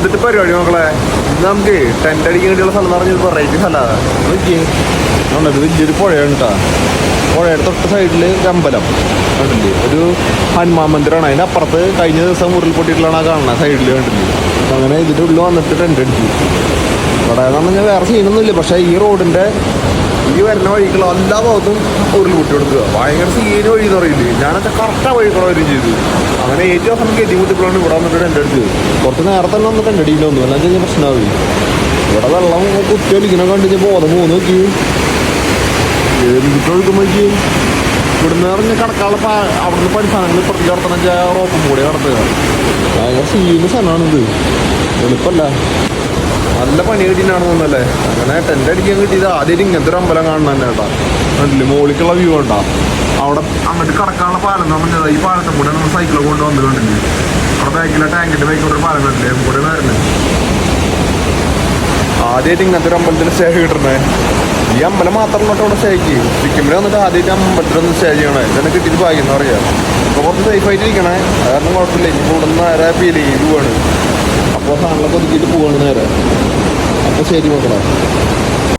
എന്നിട്ട് പരിപാടി മക്കളെ നമുക്ക് ടെൻ്റ് അടിക്കാൻ വേണ്ടിയുള്ള സ്ഥലം എന്ന് പറഞ്ഞാൽ വെറൈറ്റി സ്ഥലമാണ് നോക്കിയത് വലിയൊരു പുഴയാണ് കേട്ടോ. പുഴയുടെ തൊട്ട് സൈഡിൽ ഒരു അമ്പലം കണ്ടില്ലേ, ഒരു ഹനുമാൻ മന്ദിരമാണ്. അതിൻ്റെ അപ്പുറത്ത് കഴിഞ്ഞ ദിവസം ഉരുൾപൊട്ടിയിട്ടുള്ളതാണ് കാണുന്നത് സൈഡിൽ കണ്ടില്ലേ. അങ്ങനെ ഇതിൻ്റെ ഉള്ളിൽ വന്നിട്ട് ടെൻ്റ് അടിച്ചു. ഇവിടെ എന്ന് പറഞ്ഞാൽ വേറെ സീനൊന്നുമില്ല. പക്ഷേ ഈ റോഡിൻ്റെ ഈ വരുന്ന വഴിക്കുള്ള എല്ലാ ഭാഗത്തും ഉരുൾപൊട്ടി കൊടുക്കുക. ഭയങ്കര സീന് വഴി എന്ന് പറയില്ലേ. ഞാനൊക്കെ കറക്റ്റാ വഴിക്കുള്ള വരും ചെയ്തു. അങ്ങനെ ഏറ്റവും അവസാനം കെട്ടിമുട്ടിപ്പോഴാണ് ഇവിടെ വന്നിട്ട് ടെൻ്റ് അടിച്ചത്. കുറച്ച് നേരത്തെ തന്നെ വന്ന് ടെൻ്റ് അടിയില്ല ഒന്നും എല്ലാം കഴിഞ്ഞാൽ പ്രശ്നമാവും. ഇവിടെ വെള്ളം കുത്തി ഒലിക്കണ കണ്ടിച്ച് ബോധം പോകുന്നു നോക്കി ഒഴുക്കുമ്പോഴേക്ക് ഇവിടുന്ന് പറഞ്ഞ് കടക്കാനുള്ള അവിടുന്ന് പഠിസ്ഥാനങ്ങൾ പ്രതി കടത്തണം റോപ്പും കൂടെ കടത്തുക. ഭയങ്കര സീന് സ്ഥലമാണിത്, എളുപ്പമല്ല. നല്ല പണി കിട്ടിയിട്ടാണെന്നല്ലേ. അങ്ങനെ ടെൻ്റ് അടിക്കാൻ കിട്ടിയത് ആദ്യം ഇങ്ങനത്തെ ഒരു അമ്പലം കാണുന്ന തന്നെ കേട്ടോ. കണ്ടില്ലേ മോളിക്കുള്ള വ്യൂ ഉണ്ടോ. അവിടെ അങ്ങോട്ട് കടക്കാനുള്ള പാലം എന്ന് പറഞ്ഞത് ഈ പാലത്തെ കൂടെ നമ്മൾ സൈക്കിൾ കൊണ്ട് വന്നിട്ടുണ്ടെങ്കിൽ അവിടെ ബാക്കിലെ ടാങ്കിൻ്റെ ബൈക്കോട്ട് പാലം കണ്ടില്ലേ കൂടെ വരുന്നത്. ആദ്യമായിട്ട് ഇങ്ങനത്തെ ഒരു അമ്പലത്തിൽ സ്റ്റേ കിട്ടണേ. ഈ അമ്പലം മാത്രമല്ല അവിടെ സ്റ്റേക്ക് സിക്കിമിൽ വന്നിട്ട് ആദ്യമായിട്ട് അമ്പലത്തിലൊന്ന് സ്റ്റേ ചെയ്യണേ. ഇതന്നെ കിട്ടിയിട്ട് ഭാഗ്യം എന്ന് പറയാം. അപ്പോൾ കുറച്ച് സേഫായിട്ട് ഇരിക്കണേ, അത് കാരണം കുഴപ്പമില്ല. ഇപ്പോൾ ഇവിടെ നിന്ന് നേരെ പീലിയിൽ പോവാണ്. അപ്പോൾ സാധനങ്ങളൊക്കെ ഒതുക്കിയിട്ട് പോവാണ് നേരെ. അപ്പോൾ ശരി മക്കളെ.